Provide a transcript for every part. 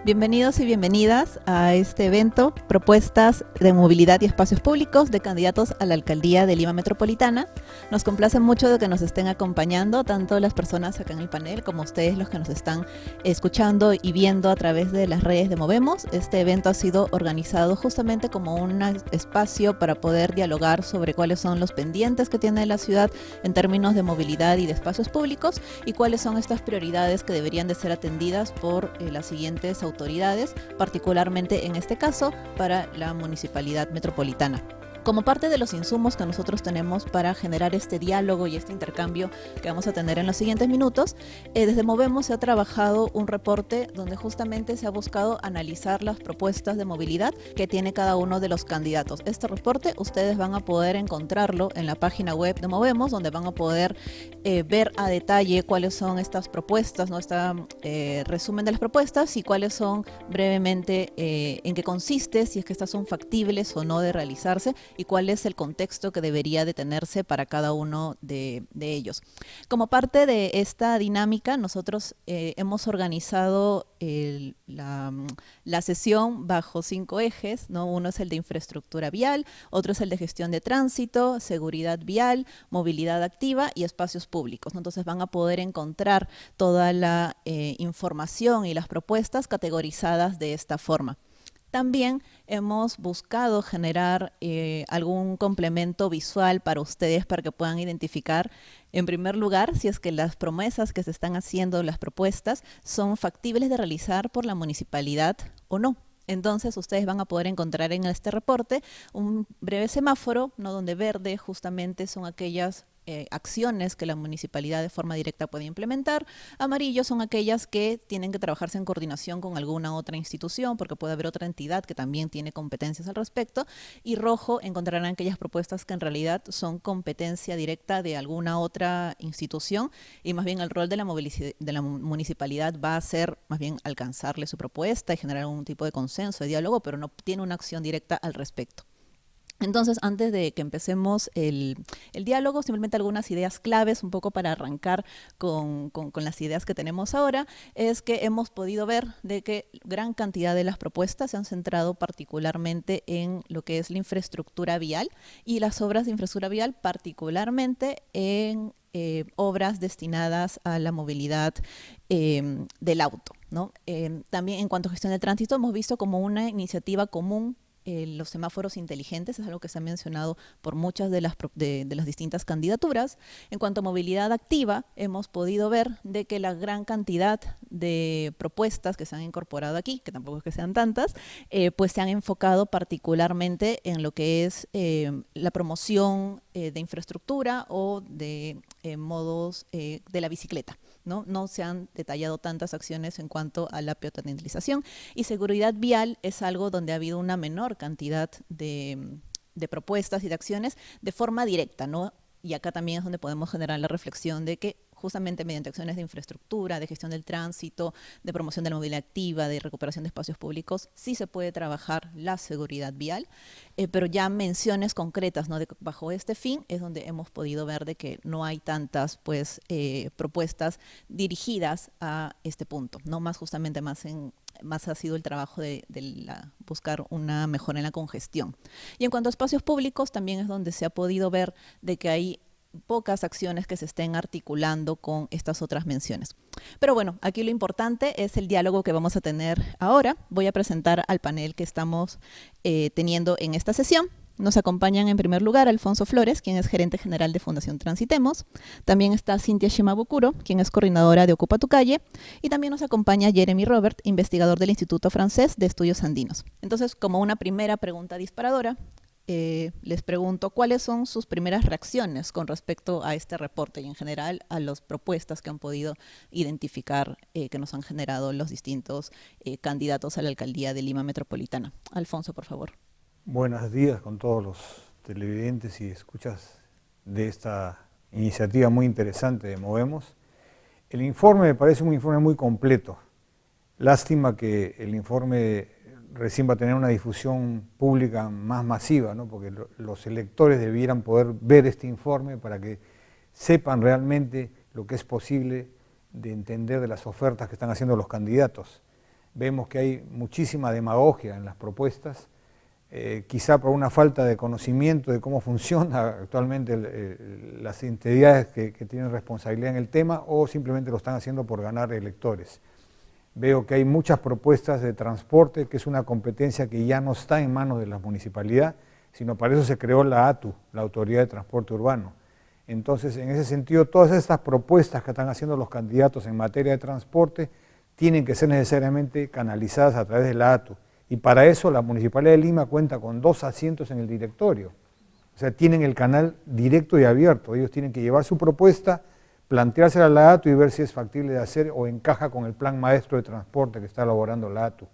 Bienvenidos y bienvenidas a este evento, Propuestas de Movilidad y Espacios Públicos de candidatos a la Alcaldía de Lima Metropolitana. Nos complace mucho de que nos estén acompañando, tanto las personas acá en el panel como ustedes los que nos están escuchando y viendo a través de las redes de Movemos. Este evento ha sido organizado justamente como un espacio para poder dialogar sobre cuáles son los pendientes que tiene la ciudad en términos de movilidad y de espacios públicos y cuáles son estas prioridades que deberían de ser atendidas por las siguientes autoridades, particularmente en este caso para la Municipalidad Metropolitana. Como parte de los insumos que nosotros tenemos para generar este diálogo y este intercambio que vamos a tener en los siguientes minutos, desde Movemos se ha trabajado un reporte donde justamente se ha buscado analizar las propuestas de movilidad que tiene cada uno de los candidatos. Este reporte ustedes van a poder encontrarlo en la página web de Movemos, donde van a poder ver a detalle cuáles son estas propuestas, ¿no? Resumen de las propuestas y cuáles son brevemente en qué consiste, si es que estas son factibles o no de realizarse, y cuál es el contexto que debería de tenerse para cada uno de ellos. Como parte de esta dinámica, nosotros hemos organizado la sesión bajo 5 ejes, ¿no? Uno es el de infraestructura vial, otro es el de gestión de tránsito, seguridad vial, movilidad activa y espacios públicos, ¿no? Entonces van a poder encontrar toda la información y las propuestas categorizadas de esta forma. También hemos buscado generar algún complemento visual para ustedes para que puedan identificar, en primer lugar, si es que las promesas que se están haciendo, las propuestas, son factibles de realizar por la municipalidad o no. Entonces ustedes van a poder encontrar en este reporte un breve semáforo, ¿no? Donde verde justamente son aquellas acciones que la municipalidad de forma directa puede implementar. Amarillo son aquellas que tienen que trabajarse en coordinación con alguna otra institución, porque puede haber otra entidad que también tiene competencias al respecto. Y rojo encontrarán aquellas propuestas que en realidad son competencia directa de alguna otra institución y más bien el rol de la municipalidad va a ser más bien alcanzarle su propuesta y generar un tipo de consenso, de diálogo, pero no tiene una acción directa al respecto. Entonces, antes de que empecemos el diálogo, simplemente algunas ideas claves, un poco para arrancar con las ideas que tenemos ahora, es que hemos podido ver de que gran cantidad de las propuestas se han centrado particularmente en lo que es la infraestructura vial y las obras de infraestructura vial particularmente en obras destinadas a la movilidad del auto, ¿no? También en cuanto a gestión de tránsito, hemos visto como una iniciativa común los semáforos inteligentes, es algo que se ha mencionado por muchas de las distintas candidaturas. En cuanto a movilidad activa, hemos podido ver de que la gran cantidad de propuestas que se han incorporado aquí, que tampoco es que sean tantas, pues se han enfocado particularmente en lo que es la promoción de infraestructura o de modos de la bicicleta, ¿no? No se han detallado tantas acciones en cuanto a la peatonalización y seguridad vial es algo donde ha habido una menor cantidad de propuestas y de acciones de forma directa, ¿no? Y acá también es donde podemos generar la reflexión de que justamente mediante acciones de infraestructura, de gestión del tránsito, de promoción de la movilidad activa, de recuperación de espacios públicos, sí se puede trabajar la seguridad vial, pero ya menciones concretas, ¿no? Bajo este fin es donde hemos podido ver de que no hay tantas pues, propuestas dirigidas a este punto, ¿no? Más justamente más ha sido el trabajo de buscar una mejora en la congestión. Y en cuanto a espacios públicos, también es donde se ha podido ver de que hay pocas acciones que se estén articulando con estas otras menciones. Pero bueno, aquí lo importante es el diálogo que vamos a tener ahora. Voy a presentar al panel que estamos teniendo en esta sesión. Nos acompañan en primer lugar Alfonso Flores, quien es gerente general de Fundación Transitemos. También está Cintia Shimabukuro, quien es coordinadora de Ocupa tu Calle. Y también nos acompaña Jeremy Robert, investigador del Instituto Francés de Estudios Andinos. Entonces, como una primera pregunta disparadora, les pregunto cuáles son sus primeras reacciones con respecto a este reporte y en general a las propuestas que han podido identificar que nos han generado los distintos candidatos a la alcaldía de Lima Metropolitana. Alfonso, por favor. Buenos días con todos los televidentes y escuchas de esta iniciativa muy interesante de Movemos. El informe me parece un informe muy completo. Lástima que el informe recién va a tener una difusión pública más masiva, ¿no? Porque los electores debieran poder ver este informe para que sepan realmente lo que es posible de entender de las ofertas que están haciendo los candidatos. vemos que hay muchísima demagogia en las propuestas, quizá por una falta de conocimiento de cómo funciona actualmente las entidades que tienen responsabilidad en el tema, o simplemente lo están haciendo por ganar electores. Veo que hay muchas propuestas de transporte, que es una competencia que ya no está en manos de la municipalidad, sino para eso se creó la ATU, la Autoridad de Transporte Urbano. Entonces, en ese sentido, todas estas propuestas que están haciendo los candidatos en materia de transporte tienen que ser necesariamente canalizadas a través de la ATU. Y para eso la Municipalidad de Lima cuenta con 2 asientos en el directorio. O sea, tienen el canal directo y abierto. Ellos tienen que llevar su propuesta, planteársela a la ATU y ver si es factible de hacer o encaja con el plan maestro de transporte que está elaborando la ATU.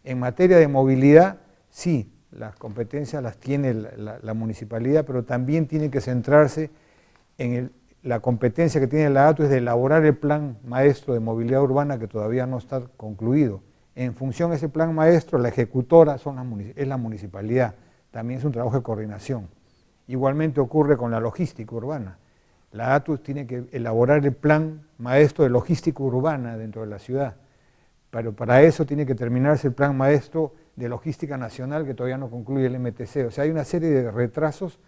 En materia de movilidad, sí, las competencias las tiene la municipalidad, pero también tiene que centrarse en la competencia que tiene la ATU es de elaborar el plan maestro de movilidad urbana que todavía no está concluido. En función de ese plan maestro, la ejecutora es la municipalidad, también es un trabajo de coordinación. Igualmente ocurre con la logística urbana. La ATU tiene que elaborar el plan maestro de logística urbana dentro de la ciudad, pero para eso tiene que terminarse el plan maestro de logística nacional que todavía no concluye el MTC. O sea, hay una serie de retrasos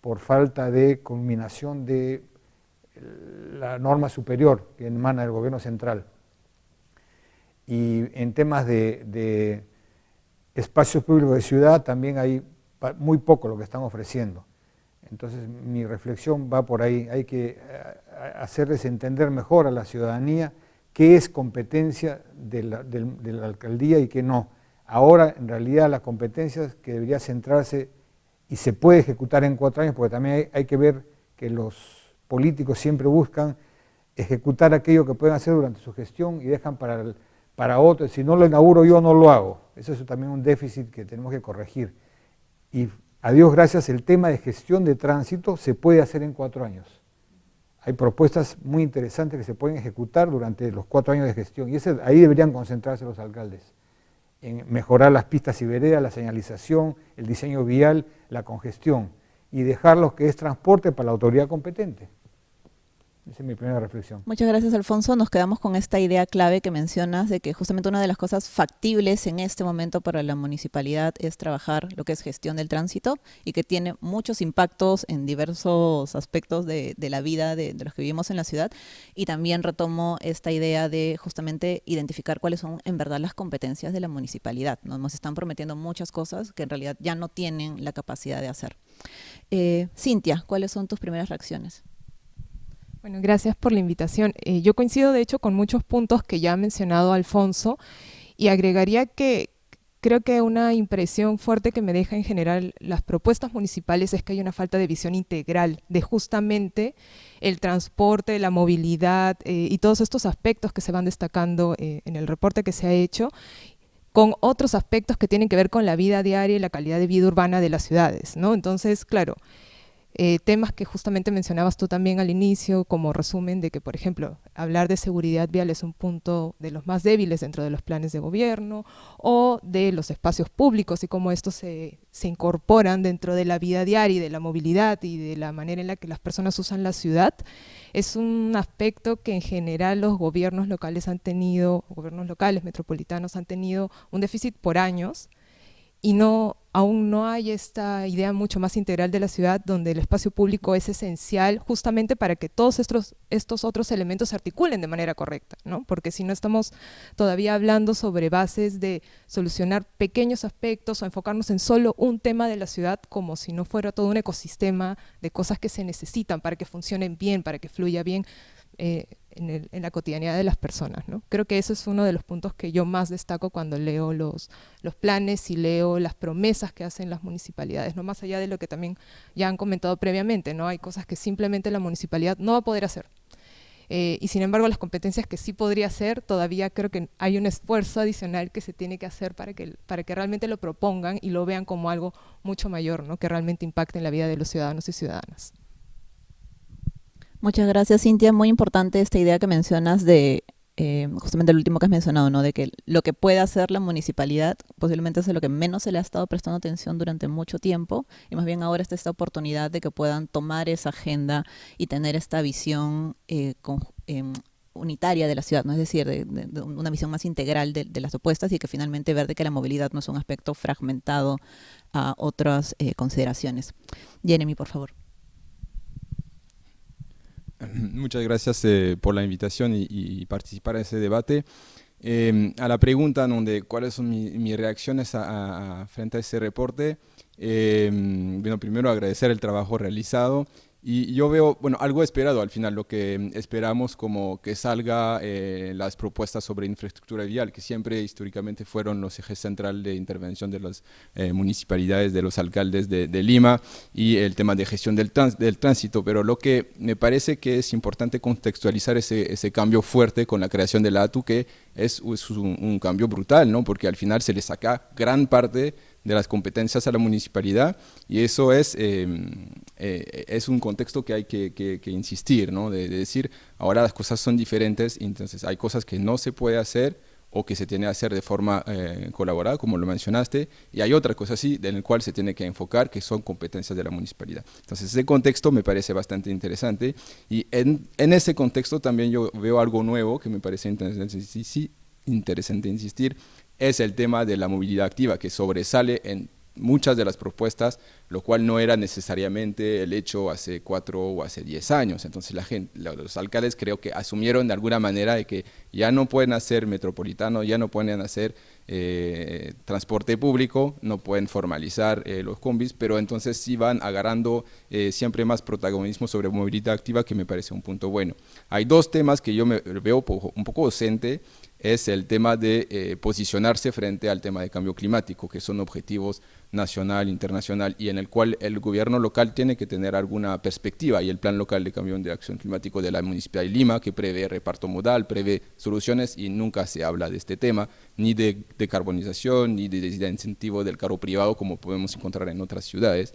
por falta de culminación de la norma superior que emana del gobierno central. Y en temas de espacios públicos de ciudad también hay muy poco lo que están ofreciendo. Entonces mi reflexión va por ahí, hay que hacerles entender mejor a la ciudadanía qué es competencia de la alcaldía y qué no. Ahora en realidad las competencias que debería centrarse y se puede ejecutar en 4 años, porque también hay que ver que los políticos siempre buscan ejecutar aquello que pueden hacer durante su gestión y dejan para otros. Si no lo inauguro yo, no lo hago. Eso es también un déficit que tenemos que corregir. Y a Dios gracias, el tema de gestión de tránsito se puede hacer en 4 años. Hay propuestas muy interesantes que se pueden ejecutar durante los 4 años de gestión y ahí deberían concentrarse los alcaldes, en mejorar las pistas y veredas, la señalización, el diseño vial, la congestión, y dejar lo que es transporte para la autoridad competente. Esa es mi primera reflexión. Muchas gracias, Alfonso. Nos quedamos con esta idea clave que mencionas de que justamente una de las cosas factibles en este momento para la municipalidad es trabajar lo que es gestión del tránsito y que tiene muchos impactos en diversos aspectos de la vida de los que vivimos en la ciudad. Y también retomo esta idea de justamente identificar cuáles son en verdad las competencias de la municipalidad, ¿no? Nos están prometiendo muchas cosas que en realidad ya no tienen la capacidad de hacer. Cintia, ¿cuáles son tus primeras reacciones? Bueno, gracias por la invitación. Yo coincido, de hecho, con muchos puntos que ya ha mencionado Alfonso y agregaría que creo que una impresión fuerte que me deja en general las propuestas municipales es que hay una falta de visión integral de justamente el transporte, la movilidad y todos estos aspectos que se van destacando en el reporte que se ha hecho, con otros aspectos que tienen que ver con la vida diaria y la calidad de vida urbana de las ciudades, ¿no? Entonces, claro, temas que justamente mencionabas tú también al inicio, como resumen de que, por ejemplo, hablar de seguridad vial es un punto de los más débiles dentro de los planes de gobierno, o de los espacios públicos y cómo estos se incorporan dentro de la vida diaria y de la movilidad y de la manera en la que las personas usan la ciudad. Es un aspecto que en general los gobiernos locales gobiernos locales, metropolitanos han tenido un déficit por años, y aún no hay esta idea mucho más integral de la ciudad donde el espacio público es esencial justamente para que todos estos otros elementos se articulen de manera correcta, ¿no? Porque si no estamos todavía hablando sobre bases de solucionar pequeños aspectos o enfocarnos en solo un tema de la ciudad como si no fuera todo un ecosistema de cosas que se necesitan para que funcionen bien, para que fluya bien en la cotidianidad de las personas, ¿no? Creo que eso es uno de los puntos que yo más destaco cuando leo los planes y leo las promesas que hacen las municipalidades, no más allá de lo que también ya han comentado previamente, ¿no? Hay cosas que simplemente la municipalidad no va a poder hacer. Y sin embargo las competencias que sí podría hacer, todavía creo que hay un esfuerzo adicional que se tiene que hacer para que realmente lo propongan y lo vean como algo mucho mayor, ¿no? Que realmente impacte en la vida de los ciudadanos y ciudadanas. Muchas gracias, Cintia. Muy importante esta idea que mencionas de justamente el último que has mencionado, ¿no? De que lo que puede hacer la municipalidad posiblemente es lo que menos se le ha estado prestando atención durante mucho tiempo, y más bien ahora está esta oportunidad de que puedan tomar esa agenda y tener esta visión unitaria de la ciudad, ¿no? Es decir, de una visión más integral de las propuestas y que finalmente ver de que la movilidad no es un aspecto fragmentado a otras consideraciones. Jeremy, por favor. Muchas gracias por la invitación y participar en ese debate. A la pregunta donde cuáles son mis reacciones frente a ese reporte, bueno, primero agradecer el trabajo realizado y yo veo, bueno, algo esperado al final, lo que esperamos como que salga las propuestas sobre infraestructura vial, que siempre históricamente fueron los ejes centrales de intervención de las municipalidades, de los alcaldes de Lima, y el tema de gestión del tránsito, pero lo que me parece que es importante contextualizar ese cambio fuerte con la creación de la ATU, que es un cambio brutal, ¿no? Porque al final se le saca gran parte de las competencias a la municipalidad y eso es un contexto que hay que insistir, ¿no? De decir, ahora las cosas son diferentes, entonces hay cosas que no se puede hacer o que se tiene que hacer de forma colaborada, como lo mencionaste, y hay otras cosas sí, en el cual se tiene que enfocar, que son competencias de la municipalidad. Entonces ese contexto me parece bastante interesante y en ese contexto también yo veo algo nuevo que me parece interesante insistir, es el tema de la movilidad activa, que sobresale en muchas de las propuestas, lo cual no era necesariamente el hecho hace 4 o hace 10 años. Entonces los alcaldes creo que asumieron de alguna manera de que ya no pueden hacer metropolitano, ya no pueden hacer transporte público, no pueden formalizar los combis, pero entonces sí van agarrando siempre más protagonismo sobre movilidad activa, que me parece un punto bueno. Hay dos temas que yo me veo un poco ausente, es el tema de posicionarse frente al tema de cambio climático, que son objetivos nacional, internacional, y en el cual el gobierno local tiene que tener alguna perspectiva, y el Plan Local de Cambio de Acción Climático de la Municipalidad de Lima, que prevé reparto modal, prevé soluciones, y nunca se habla de este tema, ni de decarbonización, ni de incentivo del carro privado, como podemos encontrar en otras ciudades.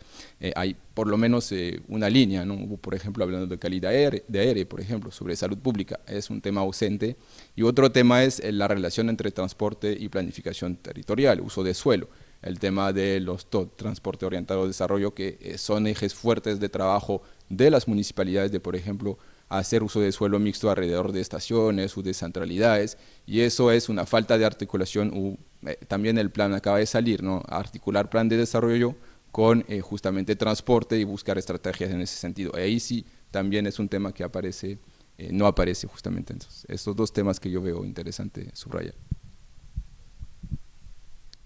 Hay por lo menos una línea, ¿no? Por ejemplo, hablando de calidad de aire, por ejemplo, sobre salud pública, es un tema ausente, y otro tema es la relación entre transporte y planificación territorial, uso de suelo. El tema de los transporte orientado al desarrollo, que son ejes fuertes de trabajo de las municipalidades, de por ejemplo, hacer uso de suelo mixto alrededor de estaciones o de centralidades, y eso es una falta de articulación. También el plan acaba de salir, ¿no? Articular plan de desarrollo con justamente transporte y buscar estrategias en ese sentido. Ahí sí también es un tema que aparece, no aparece justamente. Entonces, estos dos temas que yo veo interesante subrayar.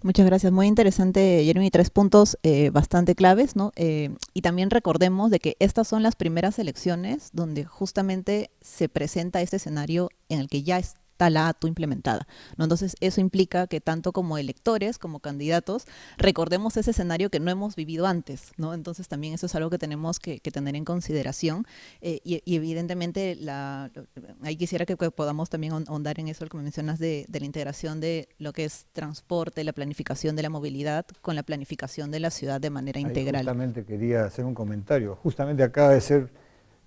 Muchas gracias, muy interesante, Jeremy, 3 puntos bastante claves, ¿no? Y también recordemos de que estas son las primeras elecciones donde justamente se presenta este escenario en el que ya está la ATU implementada, ¿no? Entonces eso implica que tanto como electores, como candidatos, recordemos ese escenario que no hemos vivido antes, ¿no? Entonces también eso es algo que tenemos que tener en consideración y evidentemente ahí quisiera que podamos también ahondar en eso, lo que mencionas de la integración de lo que es transporte, la planificación de la movilidad con la planificación de la ciudad de manera integral. Justamente quería hacer un comentario. Justamente acaba de ser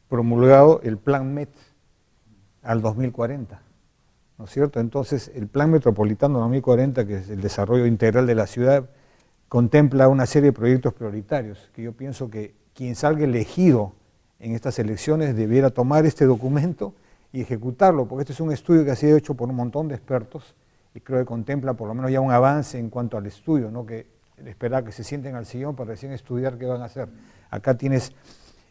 promulgado el Plan MET al 2040. ¿No es cierto? Entonces, el Plan Metropolitano 2040, que es el desarrollo integral de la ciudad, contempla una serie de proyectos prioritarios, que yo pienso que quien salga elegido en estas elecciones debiera tomar este documento y ejecutarlo, porque este es un estudio que ha sido hecho por un montón de expertos y creo que contempla por lo menos ya un avance en cuanto al estudio, ¿no? Que esperar que se sienten al sillón para recién estudiar qué van a hacer. Acá tienes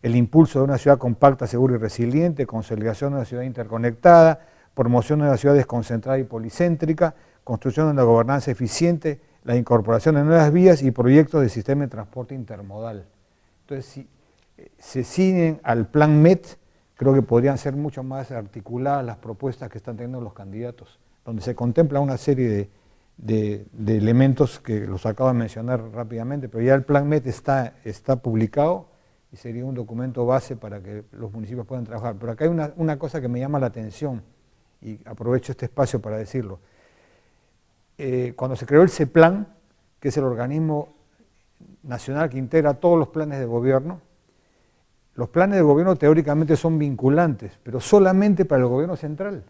el impulso de una ciudad compacta, segura y resiliente, consolidación de una ciudad interconectada, promoción de una ciudad desconcentrada y policéntrica, construcción de una gobernanza eficiente, la incorporación de nuevas vías y proyectos de sistema de transporte intermodal. Entonces, si se siguen al Plan MET, creo que podrían ser mucho más articuladas las propuestas que están teniendo los candidatos, donde se contempla una serie de elementos que los acabo de mencionar rápidamente, pero ya el Plan MET está publicado y sería un documento base para que los municipios puedan trabajar. Pero acá hay una cosa que me llama la atención, y aprovecho este espacio para decirlo. Cuando se creó el CEPLAN, que es el organismo nacional que integra todos los planes de gobierno, los planes de gobierno teóricamente son vinculantes, pero solamente para el gobierno central,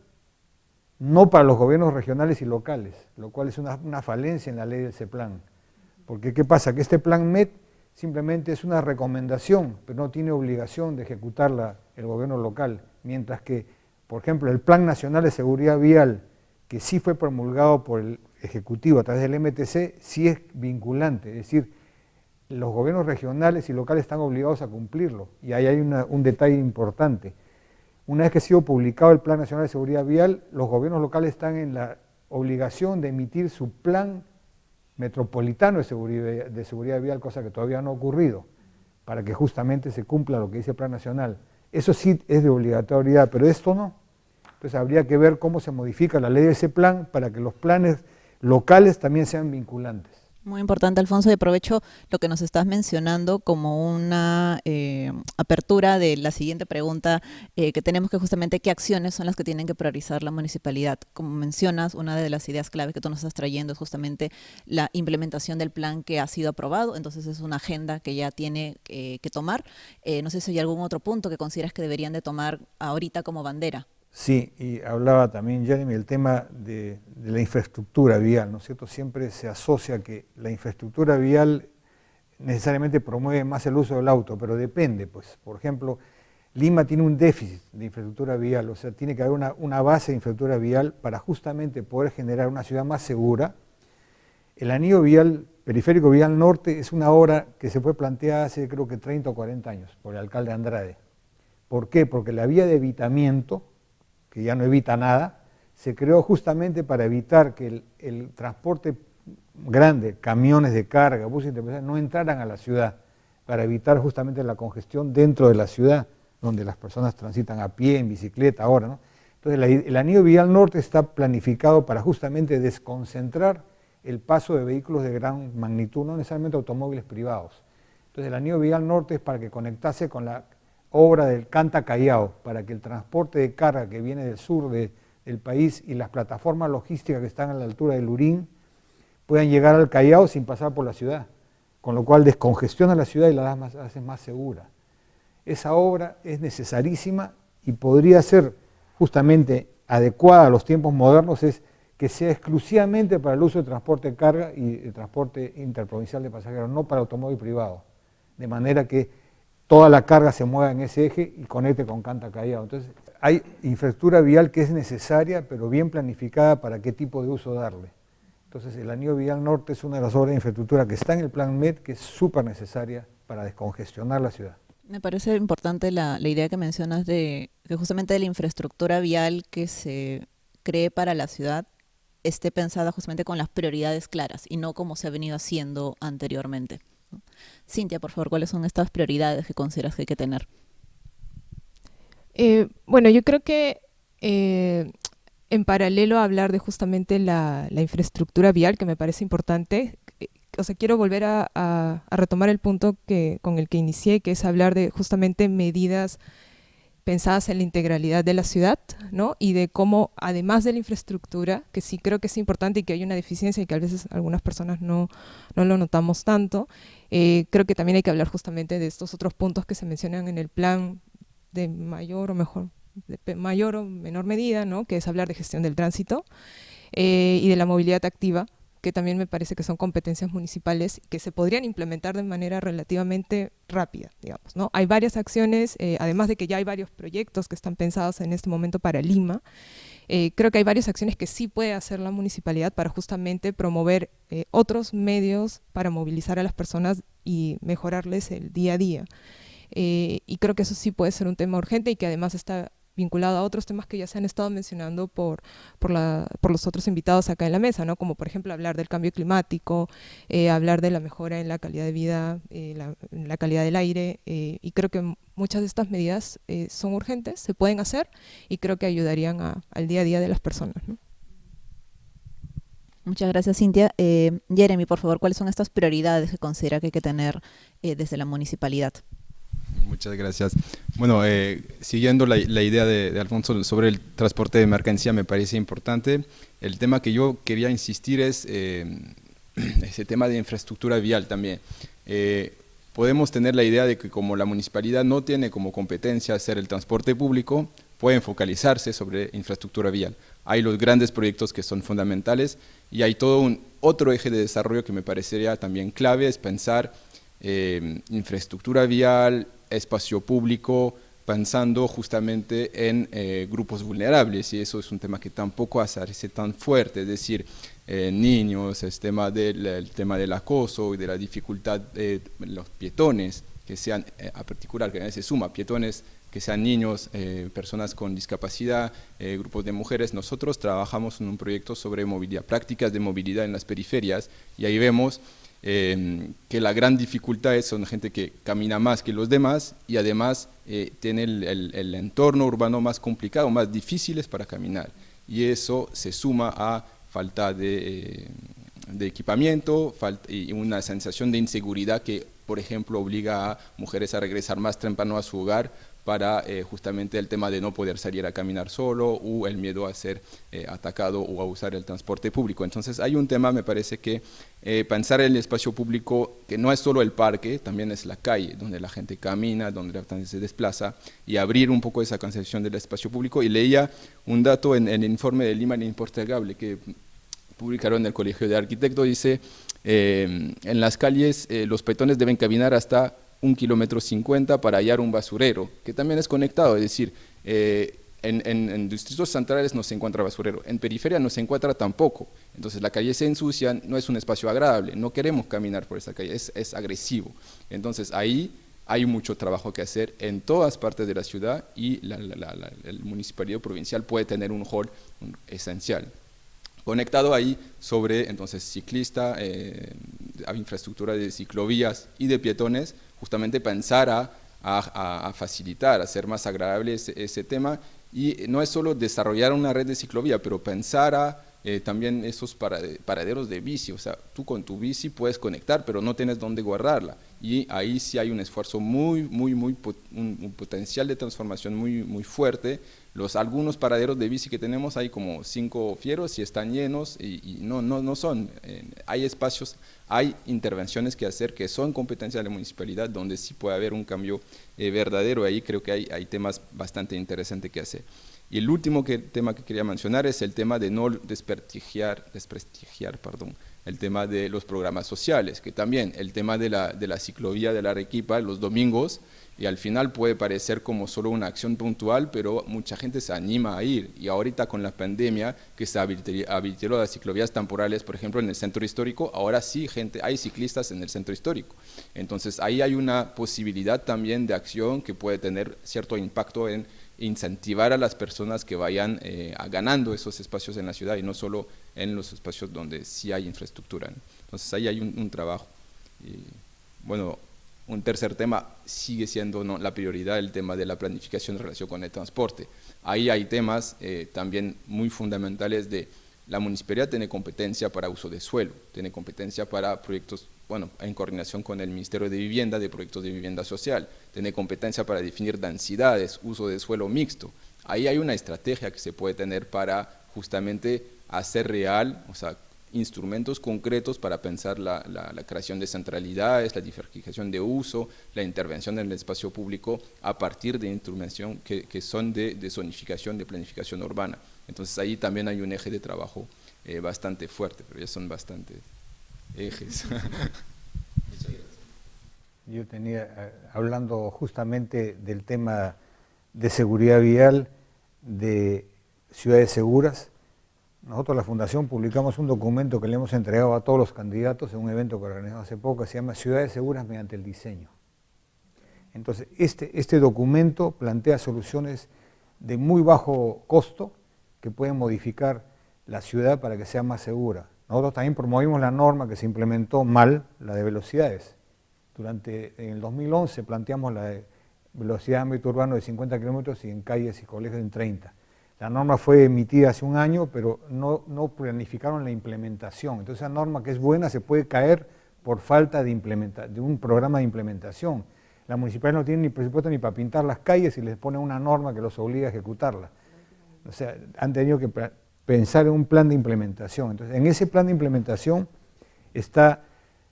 no para los gobiernos regionales y locales, lo cual es una falencia en la ley del CEPLAN. Porque ¿qué pasa? Que este Plan MET simplemente es una recomendación, pero no tiene obligación de ejecutarla el gobierno local, mientras que Por ejemplo, el Plan Nacional de Seguridad Vial, que sí fue promulgado por el Ejecutivo a través del MTC, sí es vinculante, es decir, los gobiernos regionales y locales están obligados a cumplirlo. Y ahí hay un detalle importante. Una vez que ha sido publicado el Plan Nacional de Seguridad Vial, los gobiernos locales están en la obligación de emitir su plan metropolitano de seguridad vial, cosa que todavía no ha ocurrido, para que justamente se cumpla lo que dice el Plan Nacional. Eso sí es de obligatoriedad, pero esto no. Entonces habría que ver cómo se modifica la ley de ese plan para que los planes locales también sean vinculantes. Muy importante, Alfonso, y aprovecho lo que nos estás mencionando como una apertura de la siguiente pregunta que tenemos, que justamente qué acciones son las que tienen que priorizar la municipalidad. Como mencionas, una de las ideas clave que tú nos estás trayendo es justamente la implementación del plan que ha sido aprobado, entonces es una agenda que ya tiene que tomar. No sé si hay algún otro punto que consideras que deberían de tomar ahorita como bandera. Sí, y hablaba también Jeremy el tema de la infraestructura vial, ¿no es cierto? Siempre se asocia que la infraestructura vial necesariamente promueve más el uso del auto, pero depende, pues, por ejemplo, Lima tiene un déficit de infraestructura vial, o sea, tiene que haber una base de infraestructura vial para justamente poder generar una ciudad más segura. El anillo vial, periférico vial norte, es una obra que se fue planteada hace creo que 30 o 40 años por el alcalde Andrade. ¿Por qué? Porque la vía de evitamiento, que ya no evita nada, se creó justamente para evitar que el transporte grande, camiones de carga, buses interprovinciales, no entraran a la ciudad, para evitar justamente la congestión dentro de la ciudad, donde las personas transitan a pie, en bicicleta ahora, ¿no? Entonces el anillo vial norte está planificado para justamente desconcentrar el paso de vehículos de gran magnitud, no necesariamente automóviles privados. Entonces el anillo vial norte es para que conectase con la obra del Canta Callao, para que el transporte de carga que viene del sur del país y las plataformas logísticas que están a la altura del Lurín puedan llegar al Callao sin pasar por la ciudad, con lo cual descongestiona la ciudad y la hace más segura. Esa obra es necesarísima y podría ser justamente adecuada a los tiempos modernos, es que sea exclusivamente para el uso de transporte de carga y de transporte interprovincial de pasajeros, no para automóvil privado, de manera que toda la carga se mueva en ese eje y conecte con Canta Callao. Entonces, hay infraestructura vial que es necesaria, pero bien planificada para qué tipo de uso darle. Entonces, el anillo vial norte es una de las obras de infraestructura que está en el Plan MED, que es súper necesaria para descongestionar la ciudad. Me parece importante la idea que mencionas de que justamente de la infraestructura vial que se cree para la ciudad esté pensada justamente con las prioridades claras y no como se ha venido haciendo anteriormente. Cintia, por favor, ¿cuáles son estas prioridades que consideras que hay que tener? Bueno, yo creo que en paralelo a hablar de justamente la infraestructura vial, que me parece importante, o sea, quiero volver a retomar el punto con el que inicié, que es hablar de justamente medidas pensadas en la integralidad de la ciudad, ¿no? Y de cómo, además de la infraestructura, que sí creo que es importante y que hay una deficiencia y que a veces algunas personas no lo notamos tanto, creo que también hay que hablar justamente de estos otros puntos que se mencionan en el plan de mayor o menor medida, ¿no? Que es hablar de gestión del tránsito y de la movilidad activa, que también me parece que son competencias municipales que se podrían implementar de manera relativamente rápida, digamos, ¿no? Hay varias acciones, además de que ya hay varios proyectos que están pensados en este momento para Lima. Creo que hay varias acciones que sí puede hacer la municipalidad para justamente promover otros medios para movilizar a las personas y mejorarles el día a día. Y creo que eso sí puede ser un tema urgente y que además está vinculado a otros temas que ya se han estado mencionando por los otros invitados acá en la mesa, ¿no? Como por ejemplo hablar del cambio climático, hablar de la mejora en la calidad de vida, en la calidad del aire, y creo que muchas de estas medidas son urgentes, se pueden hacer y creo que ayudarían al día a día de las personas, ¿no? Muchas gracias, Cintia. Jeremy, por favor, ¿cuáles son estas prioridades que considera que hay que tener desde la municipalidad? Muchas gracias. Bueno, siguiendo la idea de Alfonso sobre el transporte de mercancía, me parece importante. El tema que yo quería insistir es ese tema de infraestructura vial también. Podemos tener la idea de que como la municipalidad no tiene como competencia hacer el transporte público, pueden focalizarse sobre infraestructura vial. Hay los grandes proyectos que son fundamentales y hay todo un otro eje de desarrollo que me parecería también clave, es pensar infraestructura vial, espacio público, pensando justamente en grupos vulnerables, y eso es un tema que tampoco hace tan fuerte, es decir, niños, el tema del acoso y de la dificultad de los pietones, que sean, a particular, que a veces suma, pietones, que sean niños, personas con discapacidad, grupos de mujeres. Nosotros trabajamos en un proyecto sobre movilidad, prácticas de movilidad en las periferias, y ahí vemos que la gran dificultad son gente que camina más que los demás y además tiene el entorno urbano más complicado, más difíciles para caminar, y eso se suma a falta de equipamiento y una sensación de inseguridad que, por ejemplo, obliga a mujeres a regresar más temprano a su hogar para justamente el tema de no poder salir a caminar solo, o el miedo a ser atacado o a usar el transporte público. Entonces hay un tema, me parece que pensar en el espacio público, que no es solo el parque, también es la calle, donde la gente camina, donde la gente se desplaza, y abrir un poco esa concepción del espacio público. Y leía un dato en el informe de Lima Impostergable que publicaron en el Colegio de Arquitectos, dice, en las calles los peatones deben caminar hasta 1,50 kilómetros para hallar un basurero, que también es conectado, es decir, en distritos centrales no se encuentra basurero, en periferia no se encuentra tampoco, entonces la calle se ensucia, no es un espacio agradable, no queremos caminar por esa calle, es agresivo. Entonces ahí hay mucho trabajo que hacer en todas partes de la ciudad, y el municipalidad provincial puede tener un rol esencial. Conectado ahí sobre, entonces, ciclista, infraestructura de ciclovías y de peatones, justamente pensar a facilitar, a hacer más agradable ese tema, y no es solo desarrollar una red de ciclovía, pero pensar también esos paraderos de bici, o sea, tú con tu bici puedes conectar, pero no tienes dónde guardarla, y ahí sí hay un esfuerzo un potencial de transformación muy fuerte. Algunos paraderos de bici que tenemos, hay como 5 fieros y están llenos, y no son, hay espacios, hay intervenciones que hacer que son competencia de la municipalidad, donde sí puede haber un cambio verdadero. Ahí creo que hay temas bastante interesantes que hacer. Y el último tema que quería mencionar es el tema de no desprestigiar el tema de los programas sociales, que también el tema de la ciclovía de la Arequipa los domingos, y al final puede parecer como solo una acción puntual, pero mucha gente se anima a ir, y ahorita con la pandemia que se habilitaron las ciclovías temporales, por ejemplo en el centro histórico, ahora sí hay ciclistas en el centro histórico, entonces ahí hay una posibilidad también de acción que puede tener cierto impacto en incentivar a las personas que vayan ganando esos espacios en la ciudad, y no solo en los espacios donde sí hay infraestructura, ¿no? Entonces ahí hay un trabajo. Y, bueno, un tercer tema sigue siendo la prioridad, el tema de la planificación en relación con el transporte. Ahí hay temas también muy fundamentales de la municipalidad tiene competencia para uso de suelo, tiene competencia para proyectos, bueno, en coordinación con el Ministerio de Vivienda, de proyectos de vivienda social, tiene competencia para definir densidades, uso de suelo mixto. Ahí hay una estrategia que se puede tener para justamente hacer real, o sea, instrumentos concretos para pensar la creación de centralidades, la diversificación de uso, la intervención en el espacio público a partir de instrumentación que son de zonificación, de planificación urbana. Entonces ahí también hay un eje de trabajo bastante fuerte, pero ya son bastantes ejes. Yo tenía, hablando justamente del tema de seguridad vial, de ciudades seguras, nosotros, la Fundación, publicamos un documento que le hemos entregado a todos los candidatos en un evento que organizamos hace poco, que se llama Ciudades Seguras mediante el Diseño. Entonces, este documento plantea soluciones de muy bajo costo que pueden modificar la ciudad para que sea más segura. Nosotros también promovimos la norma que se implementó mal, la de velocidades. En el 2011 planteamos la de velocidad de ámbito urbano de 50 kilómetros y en calles y colegios en 30. La norma fue emitida hace un año, pero no planificaron la implementación. Entonces, esa norma, que es buena, se puede caer por falta de un programa de implementación. La municipalidad no tiene ni presupuesto ni para pintar las calles y les pone una norma que los obliga a ejecutarla. O sea, han tenido que pensar en un plan de implementación. Entonces, en ese plan de implementación está,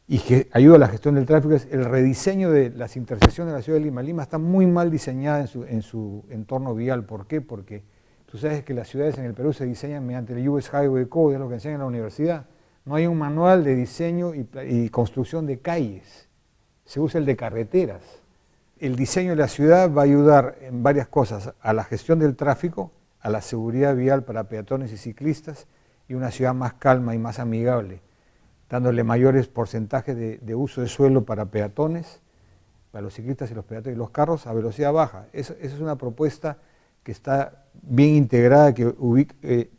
y que ayuda a la gestión del tráfico, es el rediseño de las intersecciones de la ciudad de Lima. Lima está muy mal diseñada en su entorno vial. ¿Por qué? Porque tú sabes que las ciudades en el Perú se diseñan mediante el US Highway Code, es lo que enseñan en la universidad. No hay un manual de diseño y construcción de calles. Se usa el de carreteras. el diseño de la ciudad va a ayudar en varias cosas, a la gestión del tráfico, a la seguridad vial para peatones y ciclistas, y una ciudad más calma y más amigable, dándole mayores porcentajes de uso de suelo para peatones, para los ciclistas y los peatones y los carros a velocidad baja. Esa es una propuesta que está bien integrada, que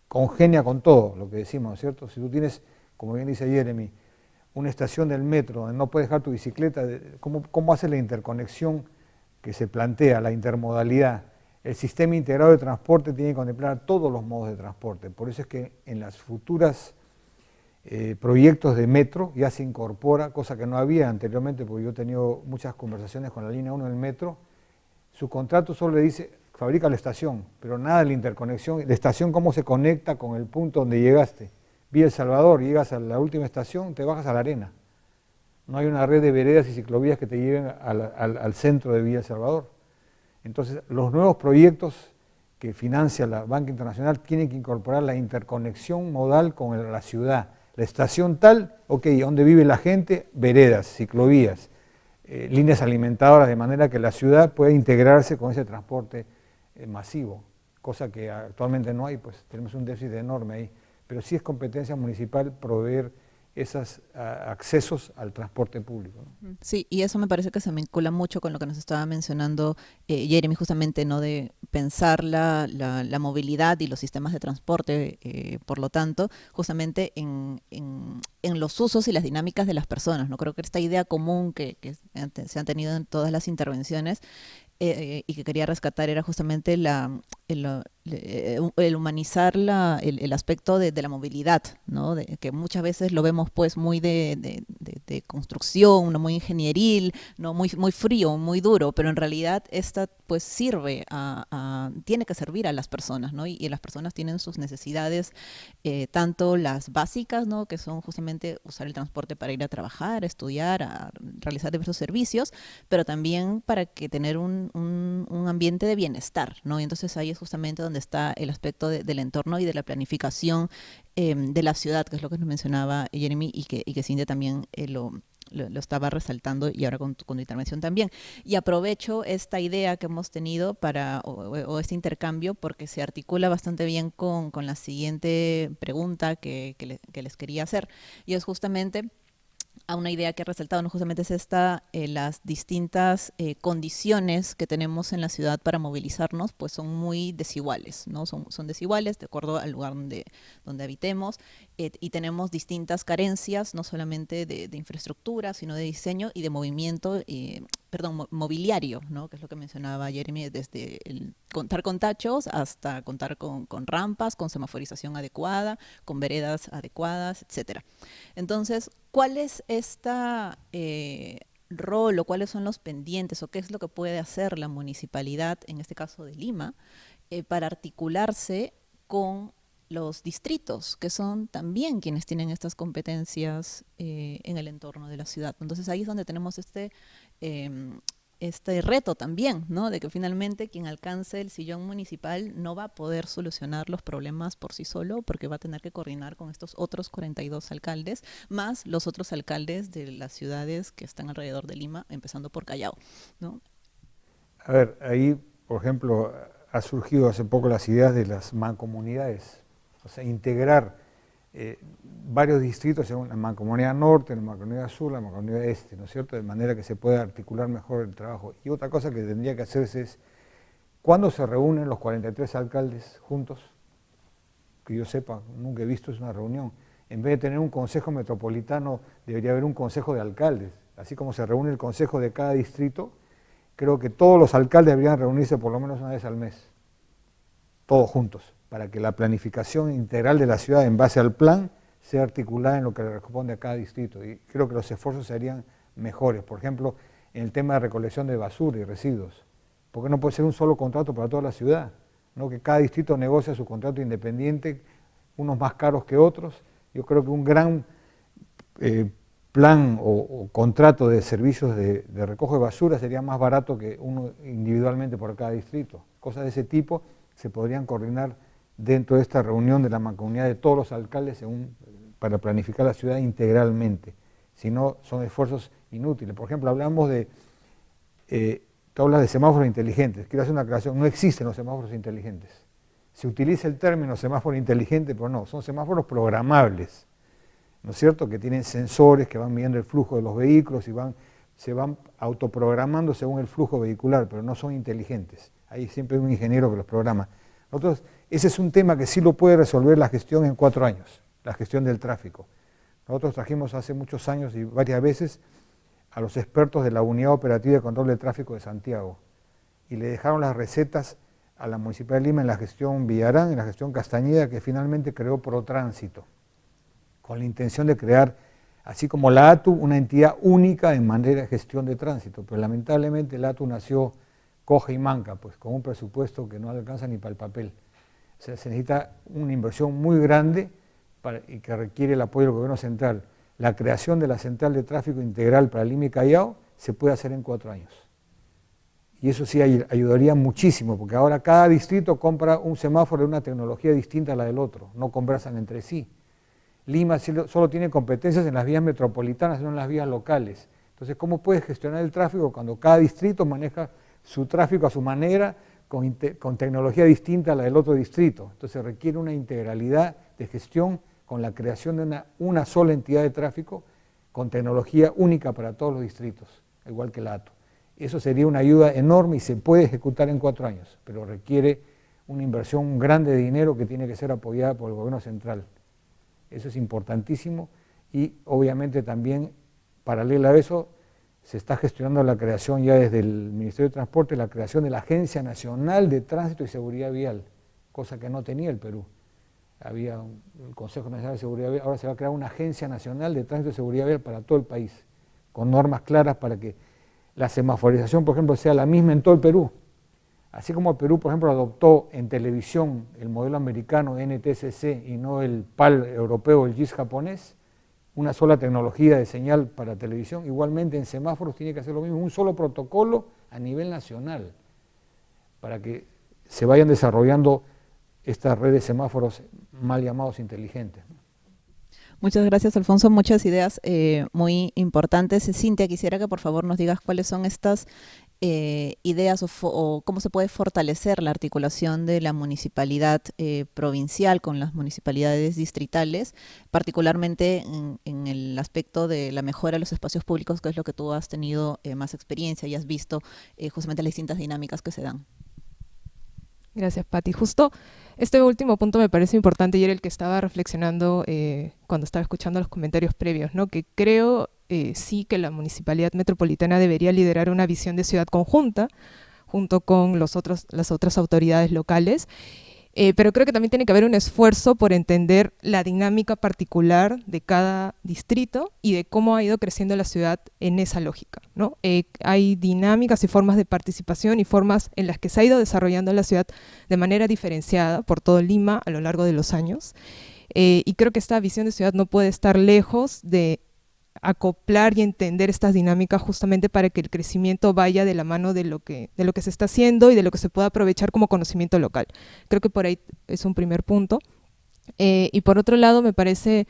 congenia con todo lo que decimos, ¿no es cierto? Si tú tienes, como bien dice Jeremy, una estación del metro donde no puedes dejar tu bicicleta, ¿cómo hace la interconexión que se plantea, la intermodalidad? El sistema integrado de transporte tiene que contemplar todos los modos de transporte, por eso es que en las futuras proyectos de metro ya se incorpora, cosa que no había anteriormente, porque yo he tenido muchas conversaciones con la línea 1 del metro, su contrato solo le dice, fabrica la estación, pero nada de la interconexión, la estación cómo se conecta con el punto donde llegaste. Vía El Salvador, llegas a la última estación, te bajas a la arena. No hay una red de veredas y ciclovías que te lleven al centro de Vía El Salvador. Entonces, los nuevos proyectos que financia la Banca Internacional tienen que incorporar la interconexión modal con la ciudad. La estación tal, ok, donde vive la gente, veredas, ciclovías, líneas alimentadoras, de manera que la ciudad pueda integrarse con ese transporte masivo, cosa que actualmente no hay, pues tenemos un déficit enorme ahí. Pero sí es competencia municipal proveer esos accesos al transporte público, ¿no? Sí, y eso me parece que se vincula mucho con lo que nos estaba mencionando Jeremy, justamente, ¿no? De pensar la movilidad y los sistemas de transporte, por lo tanto, justamente en los usos y las dinámicas de las personas, ¿no? Creo que esta idea común que se han tenido en todas las intervenciones y que quería rescatar era justamente el humanizar el aspecto de la movilidad, ¿no? Que muchas veces lo vemos pues muy de construcción, ¿no? Muy ingenieril, ¿no? Muy frío, muy duro, pero en realidad esta pues sirve tiene que servir a las personas, ¿no? Y las personas tienen sus necesidades, tanto las básicas, ¿no? Que son justamente usar el transporte para ir a trabajar, a estudiar, a realizar diversos servicios, pero también para que tener un ambiente de bienestar, ¿no? Y entonces ahí es justamente donde está el aspecto del entorno y de la planificación de la ciudad, que es lo que nos mencionaba Jeremy y que Cindy también lo estaba resaltando, y ahora con tu intervención también. Y aprovecho esta idea que hemos tenido o este intercambio, porque se articula bastante bien con la siguiente pregunta que les quería hacer, y es justamente a una idea que ha resaltado, ¿no? Justamente es las distintas condiciones que tenemos en la ciudad para movilizarnos, pues son muy desiguales, ¿no? Son desiguales de acuerdo al lugar donde habitemos, y tenemos distintas carencias, no solamente de infraestructura, sino de diseño y de movimiento, mobiliario, ¿no? Que es lo que mencionaba Jeremy, desde el contar con tachos hasta contar con rampas, con semaforización adecuada, con veredas adecuadas, etcétera. Entonces, ¿cuál es rol o cuáles son los pendientes o qué es lo que puede hacer la municipalidad, en este caso de Lima, para articularse con los distritos, que son también quienes tienen estas competencias en el entorno de la ciudad? Entonces ahí es donde tenemos este reto también, ¿no? De que finalmente quien alcance el sillón municipal no va a poder solucionar los problemas por sí solo, porque va a tener que coordinar con estos otros 42 alcaldes, más los otros alcaldes de las ciudades que están alrededor de Lima, empezando por Callao, ¿no? A ver, ahí, por ejemplo, ha surgido hace poco las ideas de las mancomunidades, o sea, integrar varios distritos en la mancomunidad norte, en la mancomunidad sur, la mancomunidad este, ¿no es cierto?, de manera que se pueda articular mejor el trabajo. Y otra cosa que tendría que hacerse es, ¿cuándo se reúnen los 43 alcaldes juntos? Que yo sepa, nunca he visto es una reunión. En vez de tener un consejo metropolitano, debería haber un consejo de alcaldes. Así como se reúne el consejo de cada distrito, creo que todos los alcaldes deberían reunirse por lo menos una vez al mes, todos juntos, para que la planificación integral de la ciudad en base al plan sea articulada en lo que le corresponde a cada distrito. Y creo que los esfuerzos serían mejores. Por ejemplo, en el tema de recolección de basura y residuos. ¿Por qué no puede ser un solo contrato para toda la ciudad? ¿No? Que cada distrito negocie su contrato independiente, unos más caros que otros. Yo creo que un gran plan o contrato de servicios de recojo de basura sería más barato que uno individualmente por cada distrito. Cosas de ese tipo se podrían coordinar dentro de esta reunión de la mancomunidad de todos los alcaldes para planificar la ciudad integralmente. Si no, son esfuerzos inútiles. Por ejemplo, hablamos de tú hablas de semáforos inteligentes, quiero hacer una aclaración, no existen los semáforos inteligentes. Se utiliza el término semáforo inteligente, pero no, son semáforos programables, ¿no es cierto?, que tienen sensores que van midiendo el flujo de los vehículos y se van autoprogramando según el flujo vehicular, pero no son inteligentes. Ahí siempre hay un ingeniero que los programa. Nosotros, ese es un tema que sí lo puede resolver la gestión en 4 años, la gestión del tráfico. Nosotros trajimos hace muchos años y varias veces a los expertos de la Unidad Operativa de Control de Tráfico de Santiago y le dejaron las recetas a la Municipalidad de Lima en la gestión Villarán, en la gestión Castañeda, que finalmente creó Protránsito, con la intención de crear, así como la ATU, una entidad única en materia de gestión de tránsito, pero lamentablemente la ATU nació coja y manca, pues con un presupuesto que no alcanza ni para el papel. O sea, se necesita una inversión muy grande y que requiere el apoyo del gobierno central. La creación de la central de tráfico integral para Lima y Callao se puede hacer en 4 años. Y eso sí ayudaría muchísimo, porque ahora cada distrito compra un semáforo de una tecnología distinta a la del otro, no conversan entre sí. Lima solo tiene competencias en las vías metropolitanas, no en las vías locales. Entonces, ¿cómo puedes gestionar el tráfico cuando cada distrito maneja su tráfico a su manera, con tecnología distinta a la del otro distrito? Entonces requiere una integralidad de gestión con la creación de una sola entidad de tráfico con tecnología única para todos los distritos, igual que la ATO. Eso sería una ayuda enorme y se puede ejecutar en 4 años, pero requiere una inversión grande de dinero que tiene que ser apoyada por el gobierno central. Eso es importantísimo y obviamente también, paralelo a eso, se está gestionando la creación ya desde el Ministerio de Transporte, la creación de la Agencia Nacional de Tránsito y Seguridad Vial, cosa que no tenía el Perú. Había el Consejo Nacional de Seguridad Vial, ahora se va a crear una Agencia Nacional de Tránsito y Seguridad Vial para todo el país, con normas claras para que la semaforización, por ejemplo, sea la misma en todo el Perú. Así como el Perú, por ejemplo, adoptó en televisión el modelo americano NTSC y no el PAL europeo, el GIS japonés, una sola tecnología de señal para televisión, igualmente en semáforos tiene que hacer lo mismo, un solo protocolo a nivel nacional, para que se vayan desarrollando estas redes de semáforos mal llamados inteligentes. Muchas gracias, Alfonso. Muchas ideas muy importantes. Cintia, quisiera que por favor nos digas cuáles son estas ideas o cómo se puede fortalecer la articulación de la municipalidad provincial con las municipalidades distritales, particularmente en el aspecto de la mejora de los espacios públicos, que es lo que tú has tenido más experiencia y has visto justamente las distintas dinámicas que se dan. Gracias, Pati. Justo este último punto me parece importante y era el que estaba reflexionando cuando estaba escuchando los comentarios previos, ¿no? Que creo sí que la Municipalidad Metropolitana debería liderar una visión de ciudad conjunta junto con las otras autoridades locales, pero creo que también tiene que haber un esfuerzo por entender la dinámica particular de cada distrito y de cómo ha ido creciendo la ciudad en esa lógica, ¿no? Hay dinámicas y formas de participación y formas en las que se ha ido desarrollando la ciudad de manera diferenciada por todo Lima a lo largo de los años, y creo que esta visión de ciudad no puede estar lejos de acoplar y entender estas dinámicas justamente para que el crecimiento vaya de la mano de lo que se está haciendo y de lo que se pueda aprovechar como conocimiento local. Creo que por ahí es un primer punto. Y por otro lado, me parece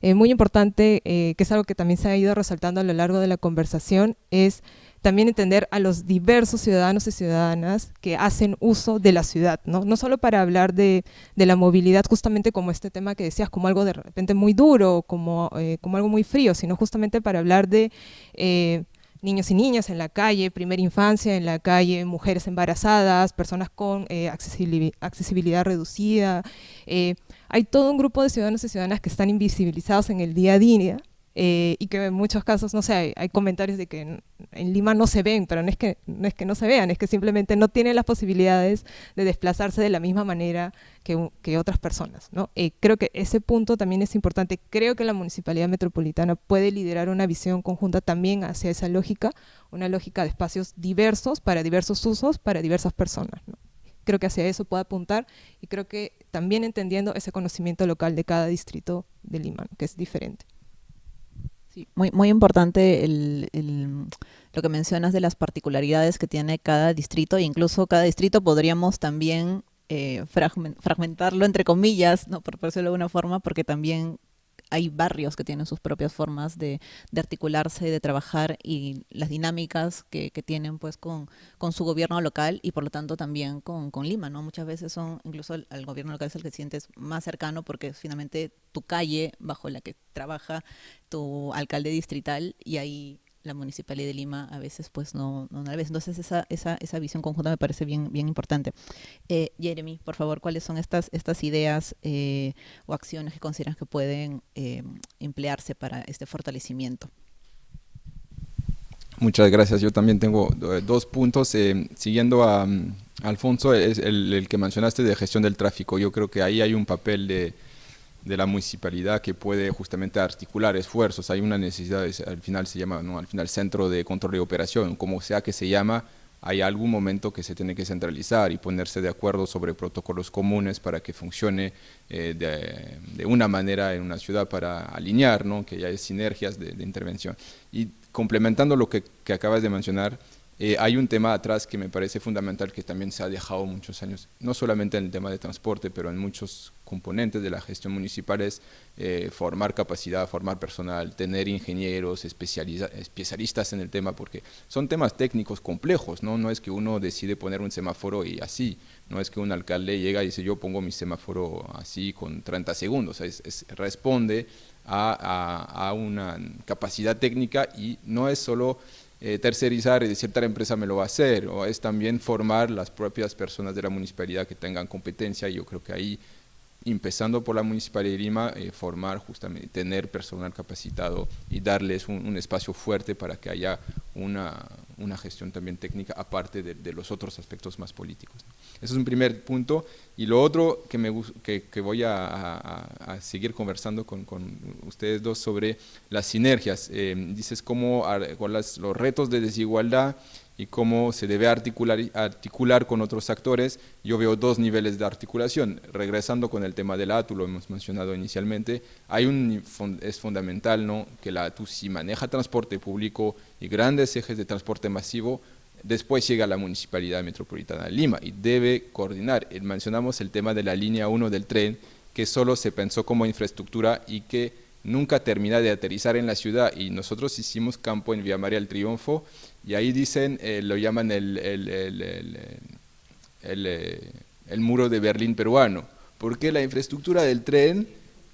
muy importante, que es algo que también se ha ido resaltando a lo largo de la conversación, es también entender a los diversos ciudadanos y ciudadanas que hacen uso de la ciudad, ¿no? No solo para hablar de la movilidad justamente como este tema que decías, como algo de repente muy duro, como algo muy frío, sino justamente para hablar de niños y niñas en la calle, primera infancia en la calle, mujeres embarazadas, personas con accesibilidad reducida. Hay todo un grupo de ciudadanos y ciudadanas que están invisibilizados en el día a día, y que en muchos casos, no sé, hay comentarios de que en Lima no se ven, pero no es que no se vean, es que simplemente no tienen las posibilidades de desplazarse de la misma manera que otras personas, ¿no? Creo que ese punto también es importante. Creo que la Municipalidad Metropolitana puede liderar una visión conjunta también hacia esa lógica, una lógica de espacios diversos, para diversos usos, para diversas personas, ¿no? Creo que hacia eso puede apuntar y creo que también entendiendo ese conocimiento local de cada distrito de Lima, ¿no? Que es diferente. Sí, muy importante lo que mencionas de las particularidades que tiene cada distrito, e incluso cada distrito podríamos también fragmentarlo entre comillas, ¿no? Por decirlo de alguna forma, porque también hay barrios que tienen sus propias formas de articularse, de trabajar y las dinámicas que tienen pues con su gobierno local y por lo tanto también con Lima, ¿no? Muchas veces son, incluso al gobierno local es el que sientes más cercano porque es finalmente tu calle bajo la que trabaja tu alcalde distrital y ahí la Municipalidad de Lima a veces pues no la ves. Entonces esa visión conjunta me parece bien importante. Jeremy, por favor, ¿cuáles son estas ideas o acciones que consideras que pueden emplearse para este fortalecimiento? Muchas gracias. Yo también tengo dos puntos. Siguiendo a Alfonso, es el que mencionaste de gestión del tráfico. Yo creo que ahí hay un papel de la municipalidad que puede justamente articular esfuerzos. Hay una necesidad, al final se llama, ¿no? Al final Centro de Control y Operación, como sea que se llama, hay algún momento que se tiene que centralizar y ponerse de acuerdo sobre protocolos comunes para que funcione de una manera en una ciudad para alinear, ¿no? Que haya sinergias de intervención. Y complementando lo que acabas de mencionar, hay un tema atrás que me parece fundamental que también se ha dejado muchos años, no solamente en el tema de transporte, pero en muchos componentes de la gestión municipal es formar capacidad, formar personal, tener ingenieros, especialistas en el tema, porque son temas técnicos complejos, ¿no? No es que uno decide poner un semáforo y así, no es que un alcalde llega y dice yo pongo mi semáforo así con 30 segundos, responde a una capacidad técnica y no es solo tercerizar y decir tal empresa me lo va a hacer, o es también formar las propias personas de la municipalidad que tengan competencia. Y yo creo que ahí, empezando por la Municipalidad de Lima, formar justamente, tener personal capacitado y darles un espacio fuerte para que haya una gestión también técnica, aparte de los otros aspectos más políticos, ¿no? Ese es un primer punto. Y lo otro que voy a seguir conversando con ustedes dos sobre las sinergias. Dices cómo los retos de desigualdad y cómo se debe articular con otros actores. Yo veo dos niveles de articulación. Regresando con el tema de la ATU, lo hemos mencionado inicialmente, es fundamental, ¿no?, que la ATU, si maneja transporte público y grandes ejes de transporte masivo, después llega a la Municipalidad Metropolitana de Lima y debe coordinar. Mencionamos el tema de la línea 1 del tren, que solo se pensó como infraestructura y que nunca termina de aterrizar en la ciudad, y nosotros hicimos campo en Vía María del Triunfo y ahí dicen, lo llaman el muro de Berlín peruano, porque la infraestructura del tren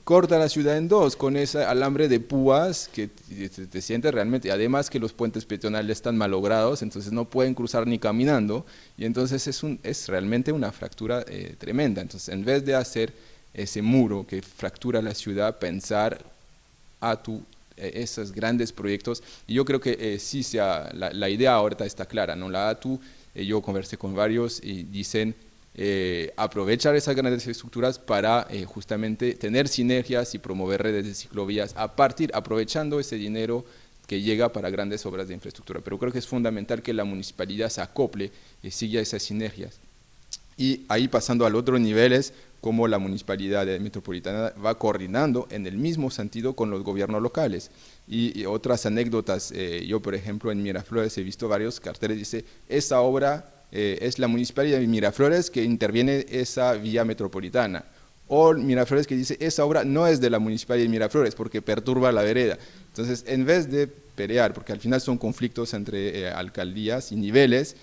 corta la ciudad en dos con ese alambre de púas que te sientes realmente, además que los puentes peatonales están malogrados, entonces no pueden cruzar ni caminando, y entonces es realmente una fractura tremenda. Entonces, en vez de hacer ese muro que fractura la ciudad, pensar esos grandes proyectos. Y yo creo que sí, la idea ahorita está clara, ¿no? La ATU, yo conversé con varios y dicen aprovechar esas grandes estructuras para justamente tener sinergias y promover redes de ciclovías aprovechando ese dinero que llega para grandes obras de infraestructura. Pero creo que es fundamental que la municipalidad se acople y siga esas sinergias. Y ahí, pasando al otro nivel, es cómo la Municipalidad Metropolitana va coordinando en el mismo sentido con los gobiernos locales. Y otras anécdotas, yo por ejemplo en Miraflores he visto varios carteles, dice, esa obra es la Municipalidad de Miraflores que interviene esa vía metropolitana. O Miraflores que dice, esa obra no es de la Municipalidad de Miraflores porque perturba la vereda. Entonces, en vez de pelear, porque al final son conflictos entre alcaldías y niveles,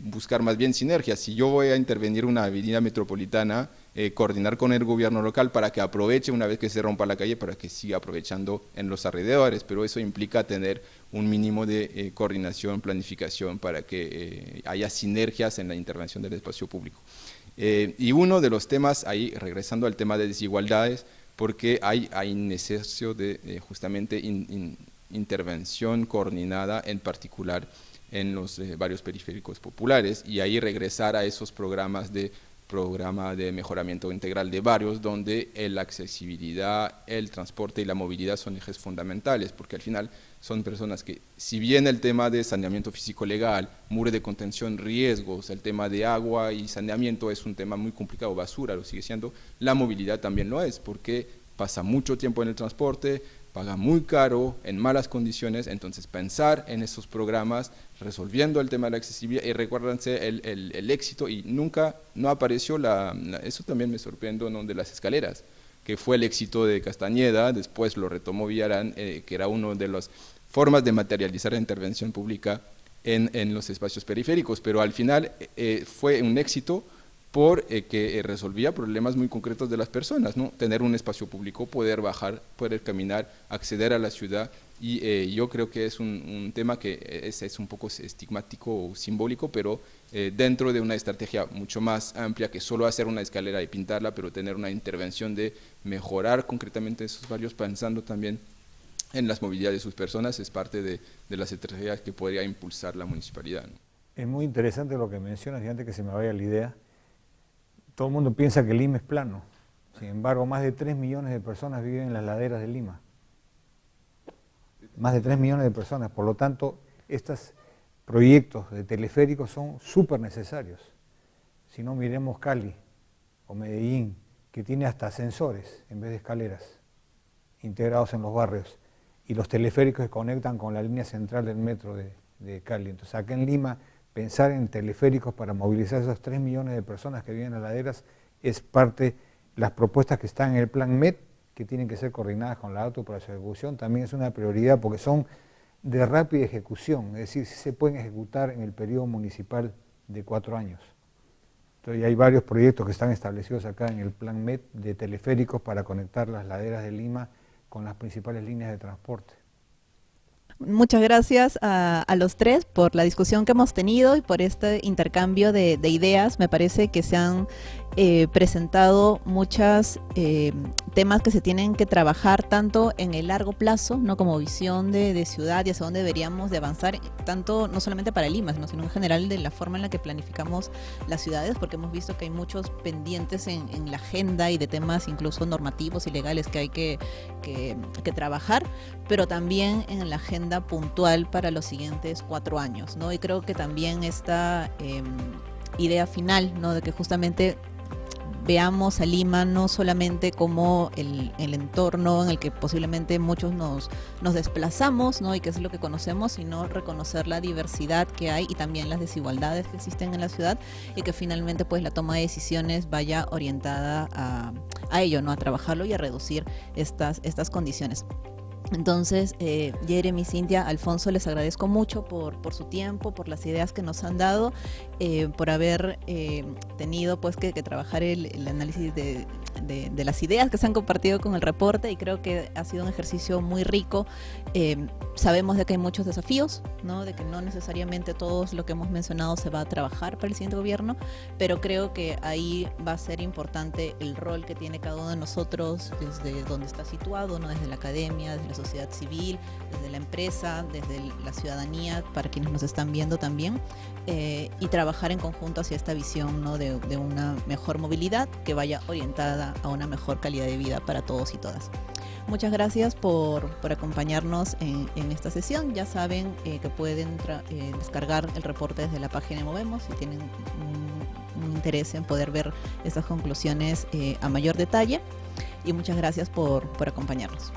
buscar más bien sinergias. Si yo voy a intervenir una avenida metropolitana, coordinar con el gobierno local para que aproveche una vez que se rompa la calle, para que siga aprovechando en los alrededores, pero eso implica tener un mínimo de coordinación, planificación, para que haya sinergias en la intervención del espacio público. Y uno de los temas, ahí regresando al tema de desigualdades, porque hay necesidad de justamente intervención coordinada, en particular en los barrios periféricos populares, y ahí regresar a esos programa de mejoramiento integral de barrios, donde la accesibilidad, el transporte y la movilidad son ejes fundamentales, porque al final son personas que, si bien el tema de saneamiento físico legal, muro de contención, riesgos, el tema de agua y saneamiento es un tema muy complicado, basura lo sigue siendo, la movilidad también lo es, porque pasa mucho tiempo en el transporte, paga muy caro, en malas condiciones. Entonces pensar en esos programas, resolviendo el tema de la accesibilidad, y recuérdense el éxito, y nunca no apareció eso también me sorprendió, ¿no?, de las escaleras. que fue el éxito de Castañeda, después lo retomó Villarán, que era una de las formas de materializar la intervención pública en los espacios periféricos, pero al final fue un éxito porque resolvía problemas muy concretos de las personas, ¿no? Tener un espacio público, poder bajar, poder caminar, acceder a la ciudad, y yo creo que es un tema que es un poco estigmático o simbólico, pero dentro de una estrategia mucho más amplia que solo hacer una escalera y pintarla, pero tener una intervención de mejorar concretamente esos barrios, pensando también en las movilidades de sus personas, es parte de las estrategias que podría impulsar la municipalidad, ¿no? Es muy interesante lo que mencionas, y antes que se me vaya la idea, todo el mundo piensa que Lima es plano, sin embargo más de 3 millones de personas viven en las laderas de Lima. Más de 3 millones de personas, por lo tanto, estos proyectos de teleféricos son súper necesarios. Si no, miremos Cali o Medellín, que tiene hasta ascensores en vez de escaleras, integrados en los barrios, y los teleféricos que conectan con la línea central del metro de Cali. Entonces, acá en Lima, pensar en teleféricos para movilizar a esos 3 millones de personas que viven en las laderas es parte de las propuestas que están en el Plan MET, que tienen que ser coordinadas con la ATU para su ejecución. También es una prioridad porque son de rápida ejecución, es decir, se pueden ejecutar en el periodo municipal de 4 años. Entonces, hay varios proyectos que están establecidos acá en el Plan MET de teleféricos para conectar las laderas de Lima con las principales líneas de transporte. Muchas gracias a los tres por la discusión que hemos tenido y por este intercambio de ideas. Me parece que se han presentado muchos temas que se tienen que trabajar tanto en el largo plazo, ¿no? Como visión de ciudad y hacia dónde deberíamos de avanzar, tanto no solamente para Lima, sino en general de la forma en la que planificamos las ciudades, porque hemos visto que hay muchos pendientes en la agenda y de temas incluso normativos y legales que hay que trabajar, pero también en la agenda puntual para los siguientes 4 años, ¿no? Y creo que también esta idea final, ¿no? De que justamente veamos a Lima no solamente como el entorno en el que posiblemente muchos nos desplazamos, ¿no? Y que es lo que conocemos, sino reconocer la diversidad que hay y también las desigualdades que existen en la ciudad, y que finalmente pues la toma de decisiones vaya orientada a ello, ¿no? A trabajarlo y a reducir estas condiciones. Entonces, Jeremy, Cintia, Alfonso, les agradezco mucho por su tiempo, por las ideas que nos han dado, por haber tenido pues que trabajar el análisis de las ideas que se han compartido con el reporte, y creo que ha sido un ejercicio muy rico. Sabemos de que hay muchos desafíos, ¿no? De que no necesariamente todo lo que hemos mencionado se va a trabajar para el siguiente gobierno, pero creo que ahí va a ser importante el rol que tiene cada uno de nosotros desde donde está situado, ¿no? Desde la academia, desde la sociedad civil, desde la empresa, desde la ciudadanía, para quienes nos están viendo también, y trabajar en conjunto hacia esta visión, ¿no? de una mejor movilidad que vaya orientada a una mejor calidad de vida para todos y todas. Muchas gracias por acompañarnos en esta sesión. Ya saben que pueden descargar el reporte desde la página de Movemos si tienen un interés en poder ver estas conclusiones a mayor detalle. Y muchas gracias por acompañarnos.